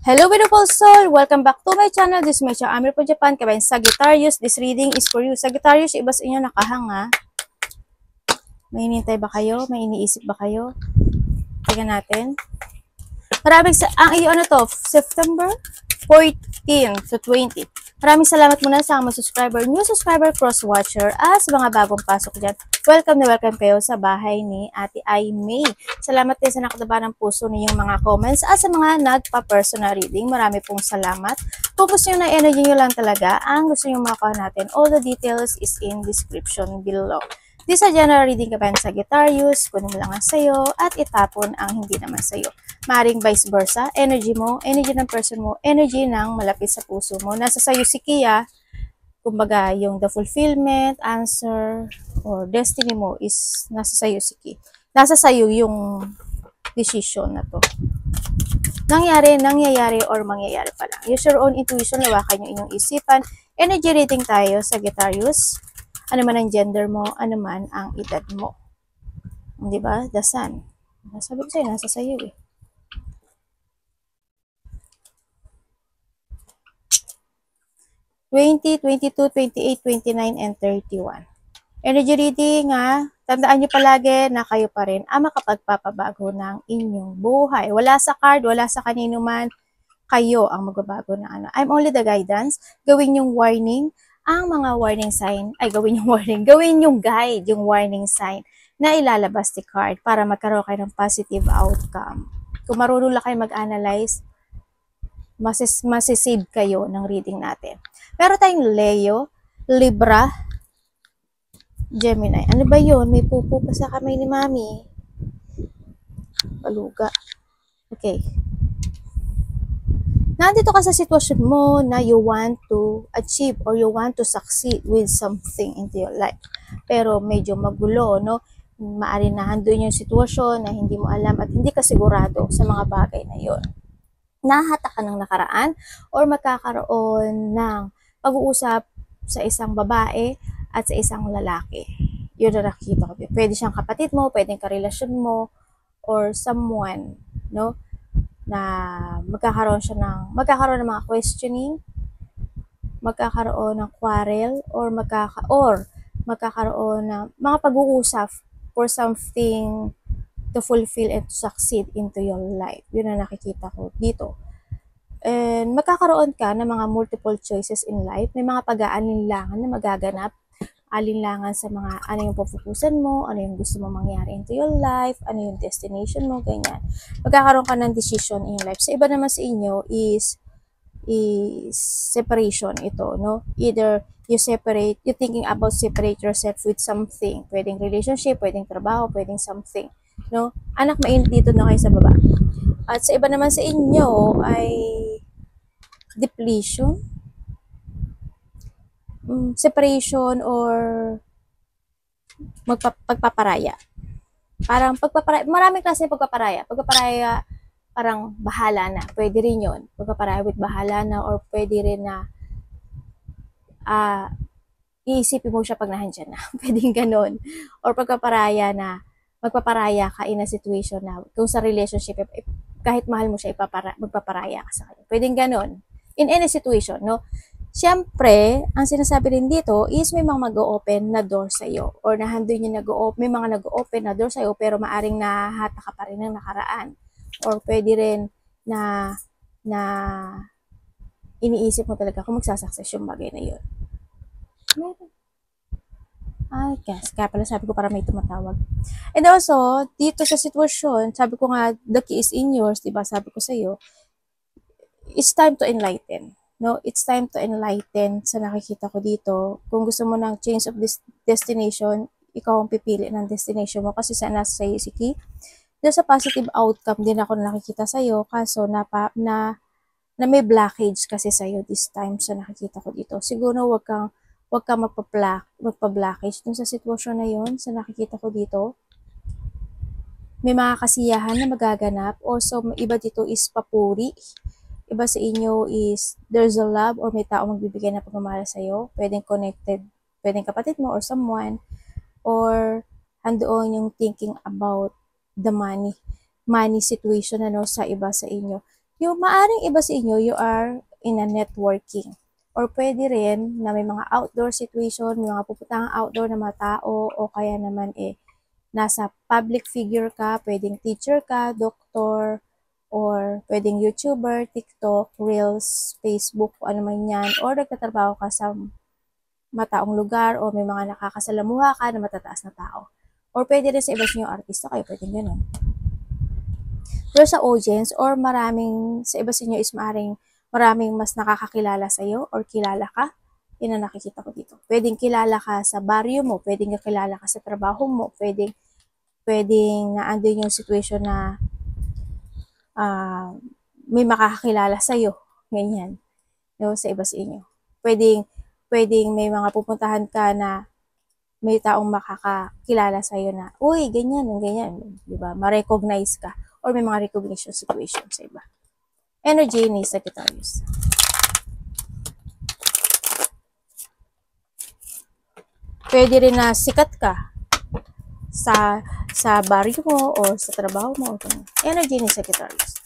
Hello beautiful soul! Welcome back to my channel. This is my channel, Amir po Japan. Kabayan Sagittarius, this reading is for you. Sagittarius, iba sa inyo nakahanga. May hinihintay ba kayo? May iniisip ba kayo? Tingnan natin. Maraming ang iyo ano to? September 14 to 20. Maraming salamat muna sa mga subscriber, new subscriber, cross-watcher, at sa mga bagong pasok dyan. Welcome na welcome kayo sa bahay ni Ate Ai May. Salamat din sa nakataba ng puso ninyong mga comments at sa mga nagpa-personal reading. Marami pong salamat. Kung gusto nyo na energy nyo lang talaga, ang gusto nyo makuha natin, all the details is in description below. This is a general reading ka ba sa Sagittarius, kunin mo lang ang sayo, at itapon ang hindi naman sayo. Maring vice versa, energy mo, energy ng person mo, energy ng malapit sa puso mo. Nasa sayo si Kia, kumbaga yung the fulfillment, answer, or destiny mo is nasa sayo si Kia. Nasa sayo yung decision na to. Nangyayari, or mangyayari pa lang. Use your own intuition, lawakan yung inyong isipan. Energy reading tayo, Sagittarius. Ano man ang gender mo, ano man ang edad mo. Di ba? The sun. Sabi ko sa'yo, nasa sayo eh. (20, 22, 28, 29, and 31. Energy reading tandaan nyo palagi na kayo pa rin ang makapagpapabago ng inyong buhay. Wala sa card, wala sa kanino man, kayo ang magbabago na ano. I'm only the guidance. Gawin yung warning, ang mga warning sign, gawin yung guide, yung warning sign na ilalabas ni card para magkaroon kayo ng positive outcome. Kung marunong lang kayo mag-analyze, masisave kayo ng reading natin. Pero tayong Leo, Libra, Gemini. Ano ba yun? May pupo pa sa kamay ni Mami. Paluga. Okay. Nandito ka sa sitwasyon mo na you want to achieve or you want to succeed with something into your life. Pero medyo magulo, no? Maari na handun yung sitwasyon na hindi mo alam at hindi ka sigurado sa mga bagay na yon. Nahata ka ng nakaraan or magkakaroon ng pag-uusap sa isang babae at sa isang lalaki. Yun na nakikita ko. Pwede siyang kapatid mo, pwedeng karelasyon mo, or someone, no? Na magkakaroon ng mga questioning, magkakaroon ng quarrel, or magkakaroon ng mga pag-uusap for something to fulfill and to succeed into your life. Yun na nakikita ko dito. And magkakaroon ka ng mga multiple choices in life. May mga pag-aalinlangan na magaganap. Alinlangan sa mga ano yung pupukusan mo, ano yung gusto mo mangyari into your life, ano yung destination mo, ganyan. Magkakaroon ka ng decision in life. Sa iba naman sa inyo is separation ito, no? Either you thinking about separate yourself with something. Pwedeng relationship, pwedeng trabaho, pwedeng something, no? Anak, mainit dito na kayo sa baba. At sa iba naman sa inyo ay depletion, separation, or pagpaparaya. Parang pagpaparaya, maraming klase ng pagpaparaya. Pagpaparaya, parang bahala na. Pwede rin yun. Pagpaparaya with bahala na, or pwede rin na iisipin mo siya pag nahandyan na. Pwedeng ganun. Or pagpaparaya na magpaparaya ka in a situation na kung sa relationship, kahit mahal mo siya, magpaparaya ka sa kanya. Pwedeng ganun. In any situation, no? Siyempre, ang sinasabi rin dito is may mga mag-o-open na door sa'yo, or nahandun yung may mga nag-o-open na door sa'yo, pero maaring nahata ka pa rin ng nakaraan. Or pwede rin na iniisip mo talaga kung magsasucess yung bagay na yun. Guys, kaya pala sabi ko para may tumatawag. And also, dito sa sitwasyon, sabi ko nga, the key is in yours, diba? Sabi ko sa'yo, it's time to enlighten. No, it's time to enlighten sa nakikita ko dito. Kung gusto mo ng change of this destination, ikaw ang pipili ng destination mo kasi sa nasa sa'yo si Ki. Dito sa positive outcome din ako nakikita sa'yo, kaso na may blockage kasi sa'yo this time sa nakikita ko dito. Siguro wag kang magpa-blockage dun sa sitwasyon na yun sa nakikita ko dito. May mga kasiyahan na magaganap. Also, iba dito is papuri. Iba sa inyo is there's a love or may tao magbibigay na pagmamahal sa'yo. Pwedeng connected, pwedeng kapatid mo or someone. Or andoon yung thinking about the money situation sa iba sa inyo. Yung maaring iba sa inyo, you are in a networking. Or pwede rin na may mga outdoor situation, may mga pupuntang outdoor na mga tao, o kaya naman nasa public figure ka, pwedeng teacher ka, doktor, or pwedeng YouTuber, TikTok, Reels, Facebook, ano man yan, or nagtatrabaho ka sa mataong lugar, o may mga nakakasalamuha ka na matataas na tao. Or pwede rin sa iba sa inyo, artista kayo, pwedeng ganun. Pero sa audience, or sa iba sa inyo is maraming mas nakakakilala sa'yo, or kilala ka, yun ang nakikita ko dito. Pwedeng kilala ka sa baryo mo, pwedeng kilala ka sa trabaho mo, pwedeng naandun yung situation na may makakakilala sa'yo, ganyan, no, sa iba sa inyo. Pwedeng may mga pupuntahan ka na may taong makakakilala sa'yo na, uy, ganyan, di ba? Ma-recognize ka, or may mga recognition situation sa iba. Energy ni Sagittarius. Pwede rin na sikat ka sa baryo mo o sa trabaho mo. Energy ni Sagittarius.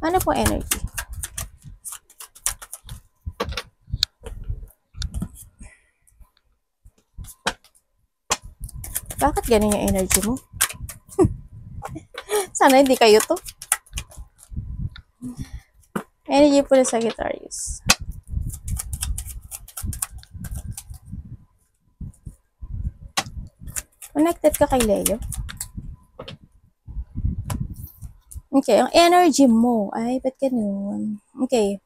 Ano po energy? Bakit ganun yung energy mo? Sana hindi kayo to. Energy po ni Sagittarius. Connected ka kay Leo? Okay, ang energy mo, ay, ba't ganun? Okay.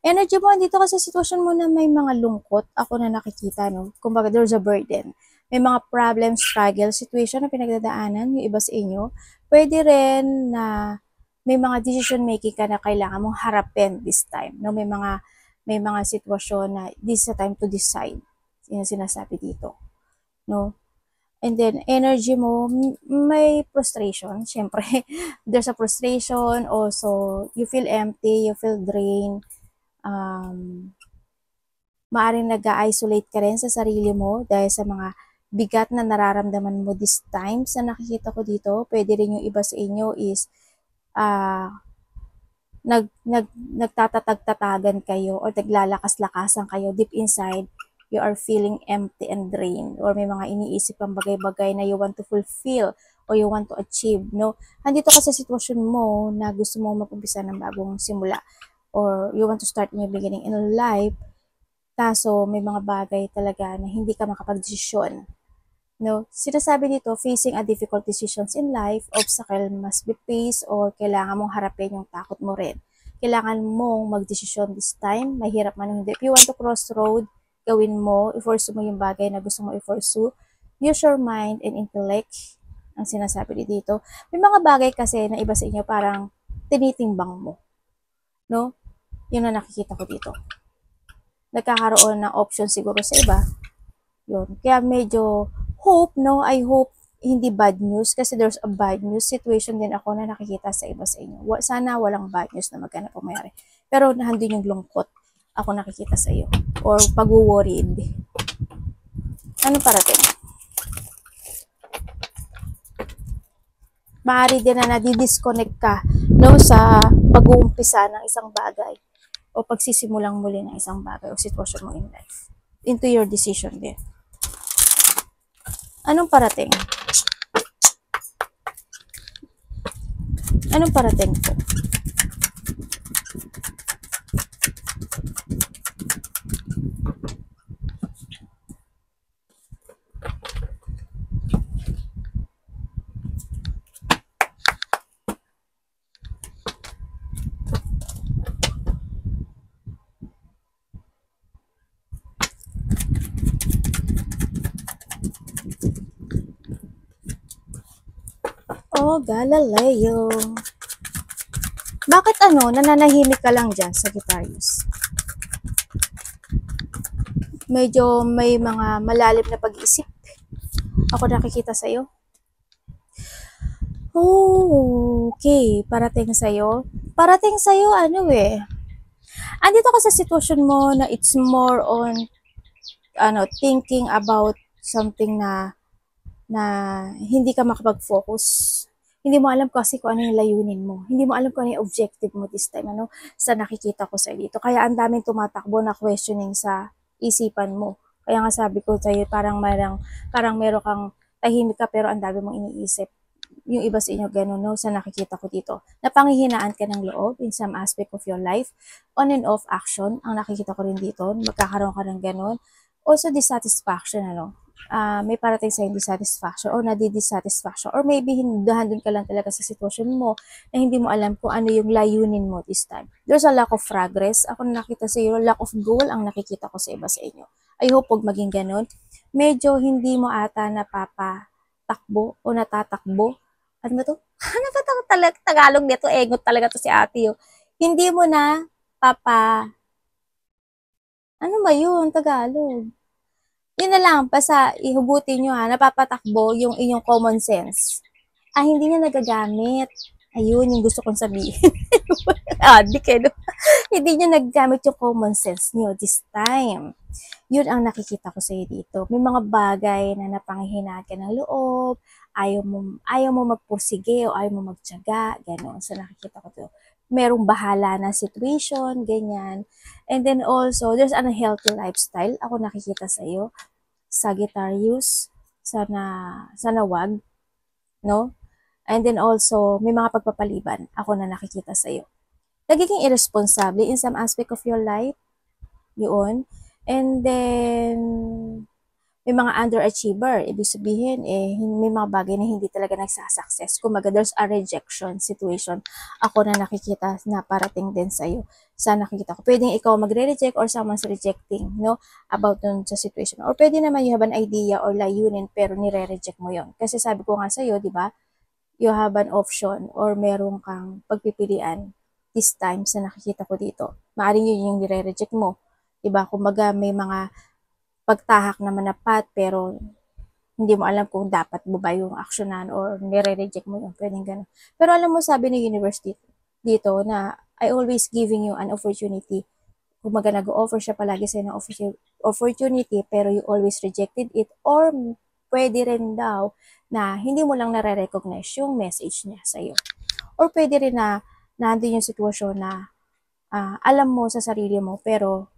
Energy mo, andito ka sa sitwasyon mo na may mga lungkot, ako na nakikita, no? Kumbaga, there's a burden. May mga problem, struggle, situation na pinagdadaanan, yung iba sa inyo. Pwede rin na may mga decision making ka na kailangan mong harapin this time, no? May mga sitwasyon na this is a time to decide. Yung sinasabi dito, no? And then, energy mo, may frustration. Siyempre, there's a frustration. Also, you feel empty, you feel drained. Maaring nag-isolate ka rin sa sarili mo dahil sa mga bigat na nararamdaman mo this time. Sa nakikita ko dito, pwede rin yung iba sa inyo is nagtatatag-tatagan kayo or naglalakas-lakasan kayo deep inside. You are feeling empty and drained, or may mga iniisip kang bagay-bagay na you want to fulfill or you want to achieve, no? Andito ka sa sitwasyon mo na gusto mong mag-umpisa ng bagong simula, or you want to start a new beginning in life, kaso may mga bagay talaga na hindi ka makapag-desisyon, no? Sinasabi dito, facing a difficult decisions in life, obstacle must be faced, or kailangan mong harapin yung takot mo rin. Kailangan mong mag-desisyon this time, mahirap man o hindi. If you want to crossroad, gawin mo, i-force mo yung bagay na gusto mo i-pursue. Use your mind and intellect, ang sinasabi dito. May mga bagay kasi na iba sa inyo parang tinitimbang mo, no? Yun na nakikita ko dito. Nagkakaroon ng option siguro sa iba. Yun. Kaya medyo hope, no? I hope hindi bad news, kasi there's a bad news situation din ako na nakikita sa iba sa inyo. Sana walang bad news na magkana po mayari. Pero nandun yung lungkot ako nakikita sa iyo, or pag-worried. Ano parating? Maaari din na nadi-disconnect ka, no, sa pag-uumpisa ng isang bagay o pagsisimulang muli ng isang bagay o sitwasyon mo in life into your decision din. Anong parating? Anong parating po? Oh, Galileo. Bakit nananahimik ka lang dyan, Sagittarius? Medyo may mga malalim na pag-iisip ako nakikita sa'yo. Oh, okay. Parating sa'yo, andito ka sa sitwasyon mo na it's more on, thinking about something na hindi ka makapag-focus. Hindi mo alam kasi kung ano yung layunin mo. Hindi mo alam kung ano yung objective mo this time, ano, sa nakikita ko sa dito. Kaya ang daming tumatakbo na questioning sa isipan mo. Kaya nga sabi ko sa'yo, parang meron kang tahimik ka pero ang dami mong iniisip. Yung iba sa inyo ganun, no, sa nakikita ko dito. Napanghihinaan ka ng loob in some aspect of your life. On and off action, ang nakikita ko rin dito, magkakaroon ka ng ganun. Also, dissatisfaction, ano, may parating sa hindi satisfaction or nadi-dissatisfaction or maybe handun ka lang talaga sa sitwasyon mo na hindi mo alam kung ano yung layunin mo this time. There's a lack of progress. Ako nakita sa iyo, lack of goal ang nakikita ko sa iba sa inyo. I hope huwag maging ganun. Medyo hindi mo ata napapatakbo o natatakbo. Ano ba to? Ano ba to? Tagalog nito? Engot talaga to si ate. Oh. Hindi mo na ano ba yun? Tagalog. Yun na lang, basta ihugutin nyo ha, napapatakbo yung inyong common sense. Hindi niya nagagamit. Ayun, yung gusto kong sabihin. Di kayo. Hindi niya nagagamit yung common sense niyo this time. Yun ang nakikita ko sa iyo dito. May mga bagay na napanghihinaan ka ng loob, ayaw mo magpursige o ayaw mo magtiyaga, gano'n. So nakikita ko to. Merong bahala na situation, ganyan. And then also, there's an unhealthy lifestyle. Ako nakikita sa iyo. Sagittarius, sana wag, no? And then also, may mga pagpapaliban ako na nakikita sa iyo. Nagiging irresponsible in some aspect of your life, yun. And then, may mga underachiever. Ibig sabihin, may mga bagay na hindi talaga nagsasucess. Kumaga, there's a rejection situation. Ako na nakikita na parating din sa'yo. Sa nakikita ko. Pwedeng ikaw magre-reject or someone's rejecting, no? About dun sa situation. Or pwede naman you have an idea or layunin pero nire-reject mo yon. Kasi sabi ko nga sa'yo, di ba? You have an option or meron kang pagpipilian this time sa nakikita ko dito. Maaring yun yung nire-reject mo. Diba? Kumbaga may mga pagtahak naman na path pero hindi mo alam kung dapat mo ba yung actionan or nire-reject mo yung pwedeng gano'n. Pero alam mo, sabi ng university dito na I always giving you an opportunity. Kumbaga nag-offer siya palagi sa'yo ng opportunity pero you always rejected it or pwede rin daw na hindi mo lang nare-recognize yung message niya sa'yo. Or pwede rin na nandun yung sitwasyon na alam mo sa sarili mo pero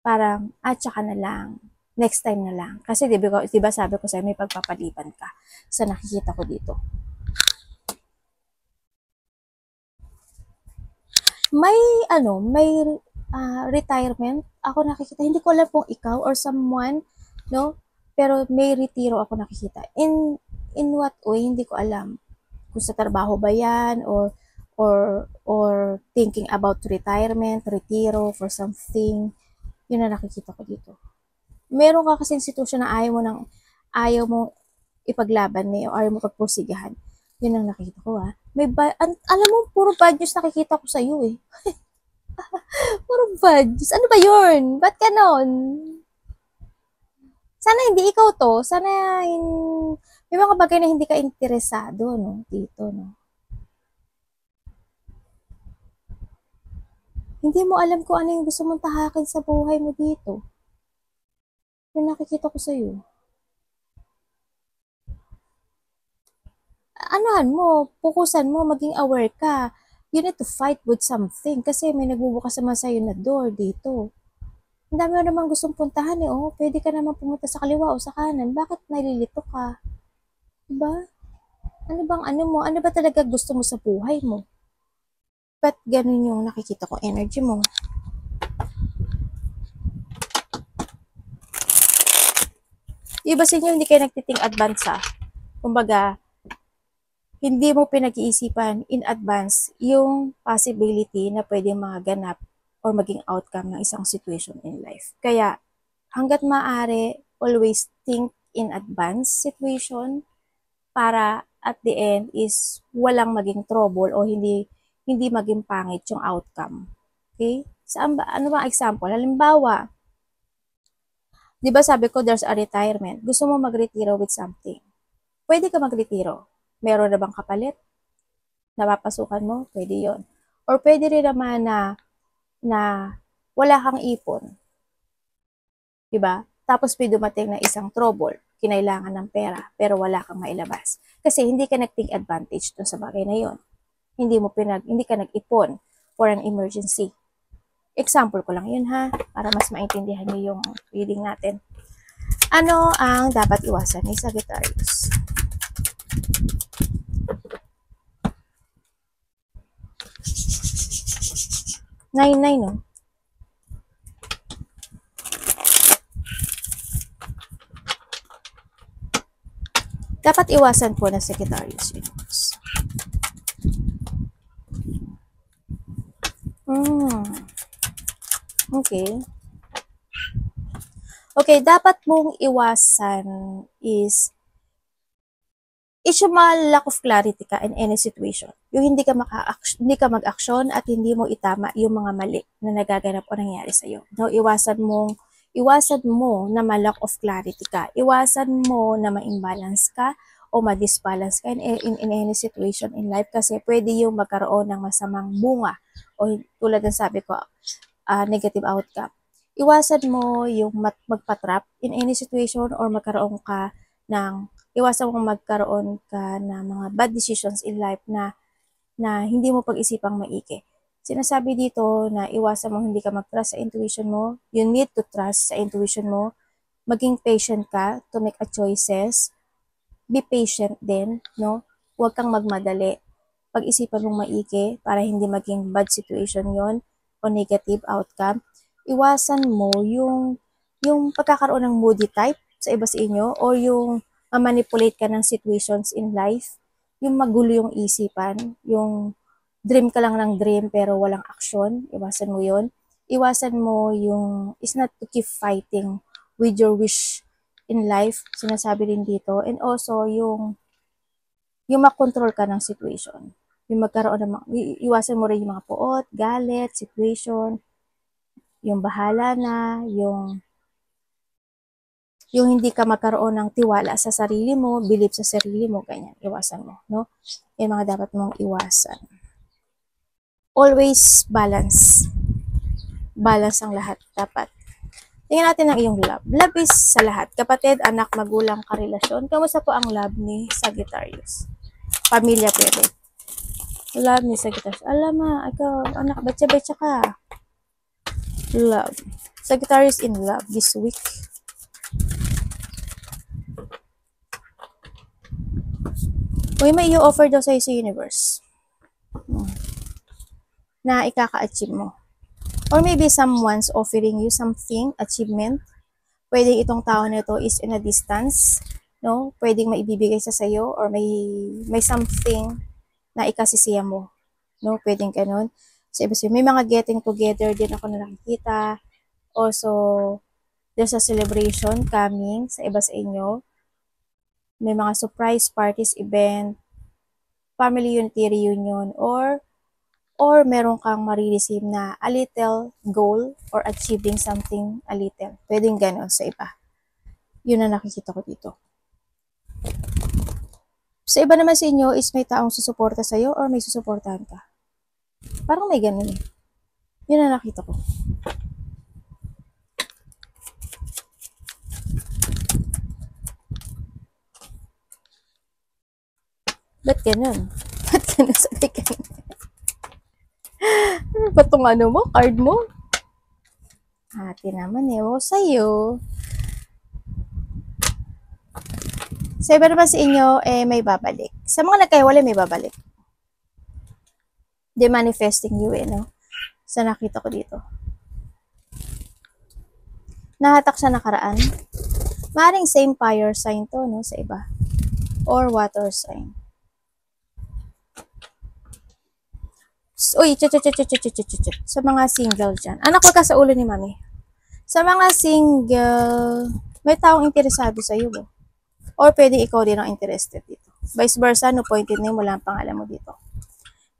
parang, tsaka na lang. Next time na lang. Kasi diba sabi ko sa'yo, may pagpapaliban ka sa nakikita ko dito. May retirement. Ako nakikita. Hindi ko alam kung ikaw or someone, no? Pero may retiro ako nakikita. In what way? Hindi ko alam. Kung sa trabaho ba yan or thinking about retirement, retiro for something. Yun na nakikita ko dito. Meron ka kasing sitwasyon na ayaw mo ipaglaban niyo, ayaw mo pagpursigahan. Yun ang nakikita ko alam mo, puro bad news nakikita ko sa iyo eh. Puro bad news. Ano ba yun? Ba't ganon? Sana hindi ikaw to. Sana may mga bagay na hindi ka interesado, no? Dito, no? Hindi mo alam kung ano yung gusto mong tahakin sa buhay mo dito. Yung nakikita ko sa'yo. Anuhan mo, fokusan mo, maging aware ka. You need to fight with something kasi may nagbubukas naman sa'yo na door dito. Ang dami mo naman gustong puntahan pwede ka naman pumunta sa kaliwa o sa kanan. Bakit nalilito ka? Diba? Ano bang mo? Ano ba talaga gusto mo sa buhay mo? Ba't ganun yung nakikita ko energy mo? Iba sa inyo, hindi kayo nagtiting advance Kumbaga, hindi mo pinag-iisipan in advance yung possibility na pwedeng maganap or maging outcome ng isang situation in life. Kaya, hanggat maaari, always think in advance situation para at the end is walang maging trouble o hindi maging pangit yung outcome. Okay? Ano ba example? Halimbawa, di ba sabi ko there's a retirement. Gusto mo magretiro with something. Pwede ka magretiro. Meron na bang kapalit? Napapasukan mo? Pwede yon. Or pwede rin naman na wala kang ipon. Diba? Tapos may dumating na isang trouble. kinailangan ng pera pero wala kang mailabas. Kasi hindi ka nag-take advantage dun sa bagay na yon. Hindi ka nag-ipon for an emergency. Example ko lang yun ha, para mas maintindihan niyo yung reading natin. Ano ang dapat iwasan ni Sagittarius? Nine, no? Dapat iwasan po na Sagittarius universe. Okay. Okay, dapat mong iwasan is yung lack of clarity ka in any situation. Yung hindi ka mag-action at hindi mo itama yung mga mali na nagaganap o nangyari sa'yo. No, iwasan mo na lack of clarity ka. Iwasan mo na ma-imbalance ka o ma-disbalance ka in any situation in life kasi pwede yung magkaroon ng masamang bunga o tulad ng sabi ko, negative outcome. Iwasan mo yung magpatrap in any situation or iwasan mong magkaroon ka ng mga bad decisions in life na hindi mo pag-isipang maigi. Sinasabi dito na iwasan mo hindi ka mag-trust sa intuition mo. You need to trust sa intuition mo. Maging patient ka to make a choices. Be patient din, no? Huwag kang magmadali. Pag-isipan mong maigi para hindi maging bad situation yon o negative outcome. Iwasan mo yung pagkakaroon ng moody type sa iba sa inyo or yung ma-manipulate ka ng situations in life, yung magulo yung isipan, yung dream ka lang ng dream pero walang action, iwasan mo yun. Iwasan mo yung, is not to keep fighting with your wish in life, sinasabi rin dito. And also, yung makontrol ka ng situation. Yung iwasan mo rin yung mga puot, galit, situation, yung bahala na, yung hindi ka magkaroon ng tiwala sa sarili mo, believe sa sarili mo, ganyan, iwasan mo, no? Yung mga dapat mong iwasan. Always balance. Balance ang lahat, dapat. Tingnan natin ang iyong love. Love is sa lahat. Kapatid, anak, magulang, karelasyon. Kamusta po ang love ni Sagittarius? Pamilya pwede. Love ni Sagittarius. Alam ma, ikaw, anak, betsa-betsa ka. Love. Sagittarius in love this week. Uy, may i-offer daw sa'yo sa universe. Na ikaka-achieve mo. Or maybe someone's offering you something, achievement. Pwedeng itong tao na ito is in a distance. No? Pwedeng maibibigay sa sayo or may something na ikasisiya mo. No? Pwedeng ganun. So, may mga getting together din ako na nakikita. Also, there's a celebration coming sa iba sa inyo. May mga surprise parties, event, family unity reunion, or meron kang marireceive na a little goal or achieving something a little. Pwedeng ganon sa iba. Yun na nakikita ko dito. Sa iba naman sa inyo is may taong susuporta sa'yo or may susuportahan ka. Parang may ganon eh. Yun na nakita ko. Ba't ganun? Ba't ganun sabi ka? Ba't itong ano mo? Card mo? Ate naman eh. O sa'yo. Sa iba naman sa inyo, may babalik. Sa mga nagkahiwalay, may babalik. They manifesting you no? Sa nakita ko dito. Nahatak sa nakaraan. Maring same fire sign to, no? Sa iba. Or water sign. Uy, sa mga single dyan. Anak, wag ka sa ulo ni mami. Sa mga single, may taong interesado sa iyo. Or pwede ikaw din ang interested dito. Vice versa, no pointed name, wala ang pangalan mo dito.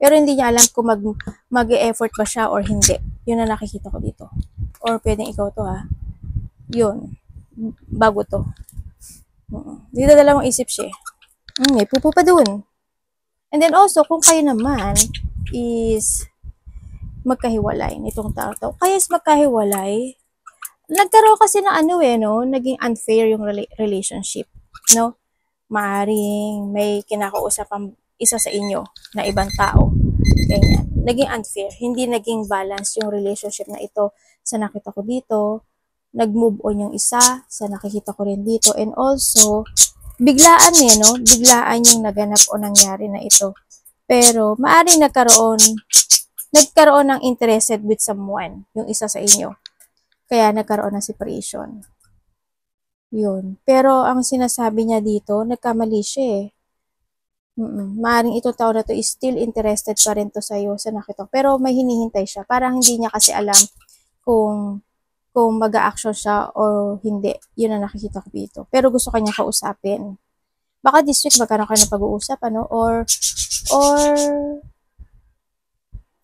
Pero hindi niya alam kung mag-e-effort ba siya or hindi. Yun na nakikita ko dito. Or pwedeng ikaw to ha. Yun. Bago to. Dito dalawang isip siya. May pupo pa dun. And then also, kung kayo naman is magkahiwalay nitong tao to. Kaya is magkahiwalay, nagkaroon kasi ng ano no, naging unfair yung relationship, no? Maaring may kinakausap ang isa sa inyo na ibang tao. Ganyan. Naging unfair. Hindi naging balance yung relationship na ito sa nakita ko dito. Nag-move on yung isa sa nakikita ko rin dito. And also, biglaan no? Biglaan yung naganap o nangyari na ito. Pero, maaring nagkaroon ng interested with someone, yung isa sa inyo. Kaya nagkaroon ng separation. Yun. Pero ang sinasabi niya dito, nagkamali siya eh. Maaring itong tao na to is still interested pa rin to sa'yo sa nakita. Pero may hinihintay siya. Parang hindi niya kasi alam kung mag-a-action siya o hindi. Yun ang nakikita ko dito. Pero gusto kanya kausapin. Baka this week magkaroon kayo ng pag-uusap, ano? Or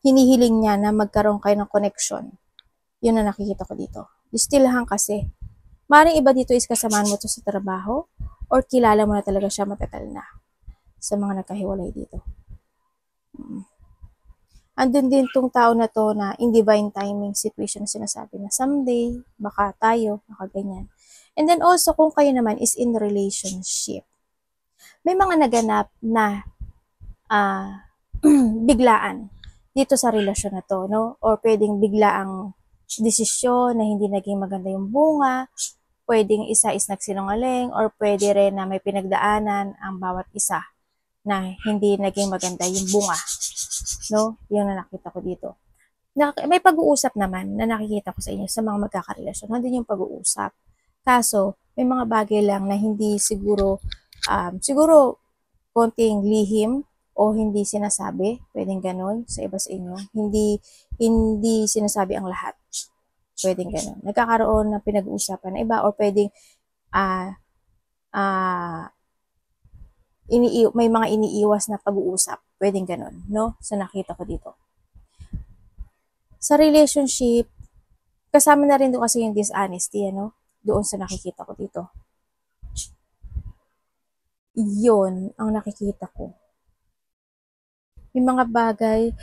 hinihiling niya na magkaroon kayo ng connection. Yun ang nakikita ko dito. Still hang kasi. Maring iba dito is kasamahan mo to sa trabaho or kilala mo na talaga siya matagal na sa mga nagkahiwalay dito. Andun din tong tao na to na in divine timing situation na sinasabi na someday, baka tayo, baka ganyan. And then also, kung kayo naman is in relationship, may mga naganap na biglaan dito sa relasyon na to, no? Or pwedeng biglaang desisyon na hindi naging maganda yung bunga, pwedeng isa is nagsinungaling, or pwede rin na may pinagdaanan ang bawat isa na hindi naging maganda yung bunga. No? Yung na nakita ko dito. May pag-uusap naman na nakikita ko sa inyo sa mga magkakarelasyon. Nandun yung pag-uusap. Kaso, may mga bagay lang na hindi siguro konting lihim o hindi sinasabi. Pwedeng ganun sa iba sa inyo. Hindi sinasabi ang lahat. Pwedeng ganun. Nagkakaroon ng pinag-uusapan na iba or pwedeng may mga iniiwas na pag-uusap. Pwedeng ganun, no? Sa nakita ko dito. Sa relationship, kasama na rin doon kasi yung dishonesty, ano? Doon sa nakikita ko dito. Yun ang nakikita ko. May mga bagay,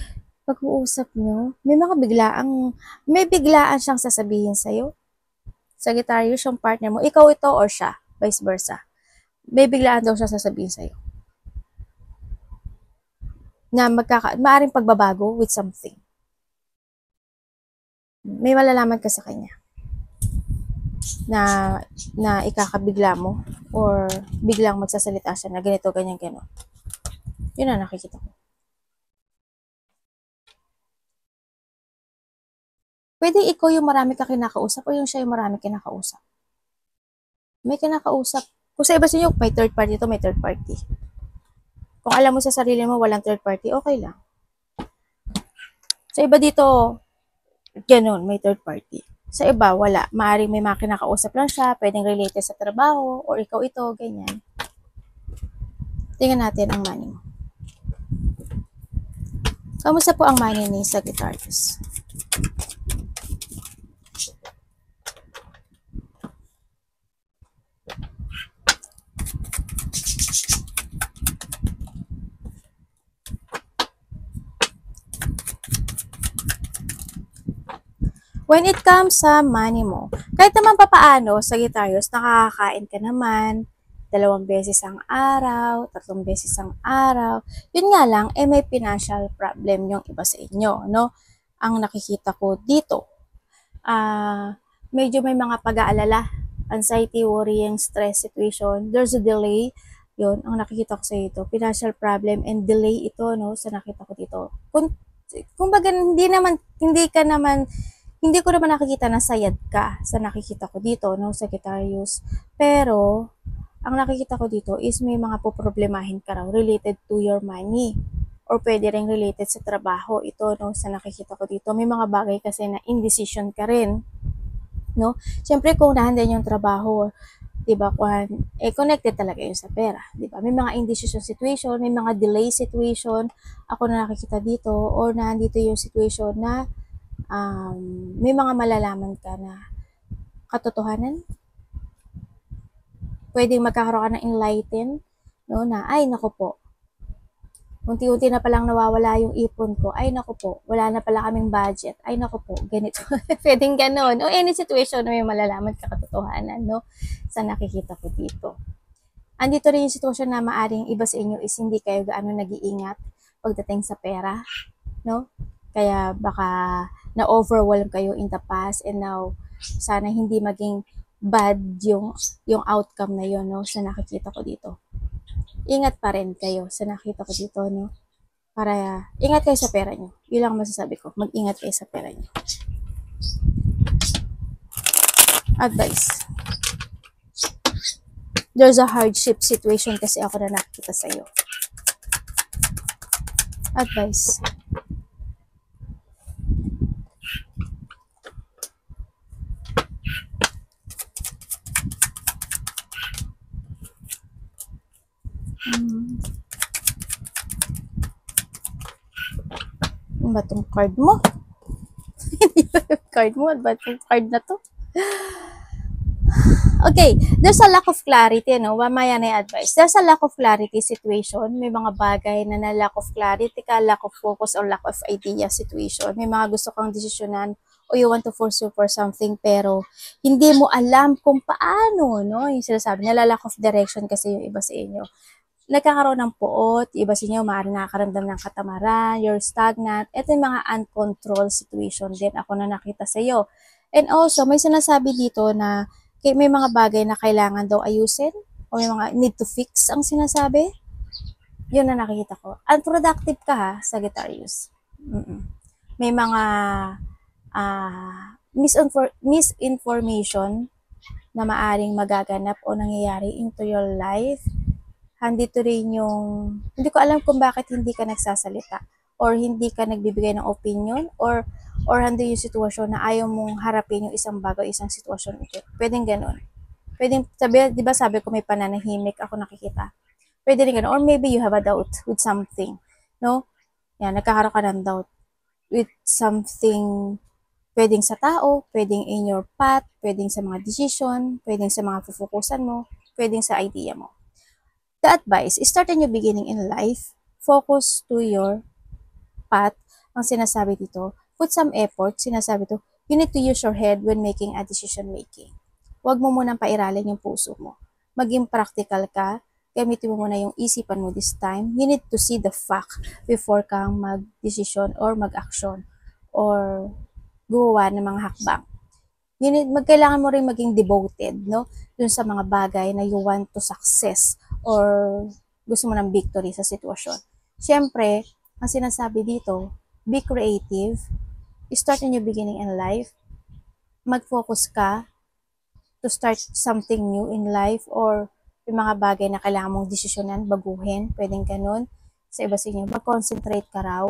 pag-uusap nyo, may biglaan siyang sasabihin sa'yo. Sagittarius, yung partner mo, ikaw ito or siya, vice versa. May biglaan daw siya sasabihin sa'yo. Na maaaring pagbabago with something. May malalaman ka sa kanya. Na ikakabigla mo or biglang magsasalita siya na ganito, ganyan, gano'n. Yun ang nakikita ko. Pwede ikaw yung marami ka kinakausap o yung siya yung marami kinakausap. May kinakausap. Kung sa iba sa inyo, may third party to, may third party. Kung alam mo sa sarili mo, walang third party, okay lang. Sa iba dito, ganun, may third party. Sa iba, wala. Maaring may mga kinakausap lang siya, pwedeng related sa trabaho, or ikaw ito, ganyan. Tingnan natin ang money mo. Kamusta po ang money ni Sagittarius? When it comes sa money mo, kahit naman papaano, Sagittarius, nakakakain ka naman, 2 beses ang araw, 3 beses ang araw. Yun nga lang, may financial problem yung iba sa inyo, no? Ang nakikita ko dito, medyo may mga pag-aalala, anxiety, worrying, stress situation, there's a delay, yun, ang nakikita ko sa ito, financial problem and delay ito, no, sa nakita ko dito. Kumbaga, hindi ko naman nakikita na sayad ka sa nakikita ko dito, no, Sagittarius. Pero, ang nakikita ko dito is may mga poproblemahin ka raw related to your money. Or pwede rin related sa trabaho. Ito, no, sa nakikita ko dito. May mga bagay kasi na indecision ka rin. No? Siyempre, kung nahandan yung trabaho, diba, connected talaga yun sa pera. Diba? May mga indecision situation, may mga delay situation. Ako na nakikita dito, or nandito yung situation na may mga malalaman ka na katotohanan. Pwedeng magkakaroon ka ng enlighten, no, na ay nako po, unti-unti na palang nawawala yung ipon ko. Ay, naku po, wala na pala kaming budget. Ay, naku po, ganito. Pwedeng ganon. O any situation na may malalaman ka katotohanan, no? Sa nakikita ko dito. Andito rin yung sitwasyon na maaring iba sa inyo is hindi kayo gaano nag-iingat pagdating sa pera, no? Kaya baka na-overwhelm kayo in the past and now sana hindi maging bad yung outcome na yun, no? Sa nakikita ko dito. Ingat pa rin kayo sa nakita ko dito, no? Para ingat kayo sa pera nyo. Yun lang masasabi ko. Mag-ingat kayo sa pera nyo. Advice. There's a hardship situation kasi ako na nakikita sa'yo. Advice. Ano ba itong card mo? Card mo? Ano ba itong card na to? Okay, there's a lack of clarity, no? Mamaya na yung advice. There's a lack of clarity situation. May mga bagay na lack of clarity ka, lack of focus, or lack of idea situation. May mga gusto kang desisyonan o you want to pursue for something pero hindi mo alam kung paano, no? Yung sinasabi nila, lack of direction kasi yung iba sa inyo. Nagkakaroon ng puot, iba sa inyo, maaaring nakakaramdam ng katamaran, you're stagnant. Ito yung mga uncontrolled situation din ako na nakita sa iyo. And also, may sinasabi dito na may mga bagay na kailangan daw ayusin o may mga need to fix ang sinasabi. Yun na nakikita ko. Unproductive ka ha, Sagittarius. May mga misinformation na maaring magaganap o nangyayari into your life. Handito rin yung, hindi ko alam kung bakit hindi ka nagsasalita or hindi ka nagbibigay ng opinion or hando yung sitwasyon na ayaw mong harapin yung isang bagay, isang sitwasyon ito. Pwedeng ganun. Pwedeng, di ba sabi ko may pananahimik ako nakikita. Pwede rin ganun. Or maybe you have a doubt with something. No? Yan, nagkakaroon ka ng doubt with something. Pwedeng sa tao, pwedeng in your path, pwedeng sa mga decision, pwedeng sa mga fufukusan mo, pwedeng sa idea mo. The advice is start a new beginning in life. Focus to your path. Ang sinasabi dito, put some effort, sinasabi to, you need to use your head when making a decision making. Huwag mo munang pairalin yung puso mo. Maging practical ka, gamitin mo muna yung isipan mo this time. You need to see the fact before kang mag-decision or mag-action or gumawa ng mga hakbang. Kailangan mo rin maging devoted, no? Dun sa mga bagay na you want to success or gusto mo ng victory sa sitwasyon. Siyempre, ang sinasabi dito, be creative, start a new beginning in life, mag-focus ka to start something new in life or yung mga bagay na kailangan mong desisyonan, baguhin, pwedeng ganun. Sa iba sa inyo, mag-concentrate ka raw,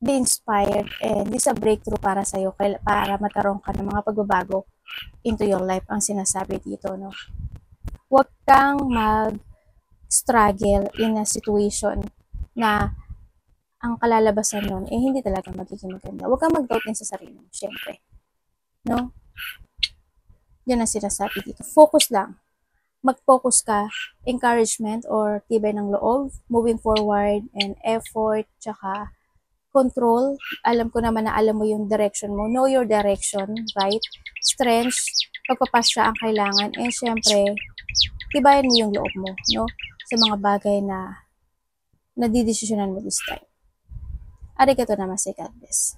be inspired, and this is a breakthrough para sa'yo, para magkaroon ka ng mga pagbabago into your life, ang sinasabi dito, no? Huwag kang mag-struggle in a situation na ang kalalabasan nun, hindi talaga magiging maganda. Huwag kang mag-doubt din sa sarili mo, syempre. No? Yan ang sinasabi dito. Focus lang. Mag-focus ka, encouragement or tibay ng loob, moving forward, and effort, tsaka control. Alam ko naman na alam mo yung direction mo. Know your direction, right? Strength, pagpapasya ang kailangan, and syempre, tibayan mo yung loob mo, no? Sa mga bagay na nadidesisyonan mo this time. Arigato namaste, God bless.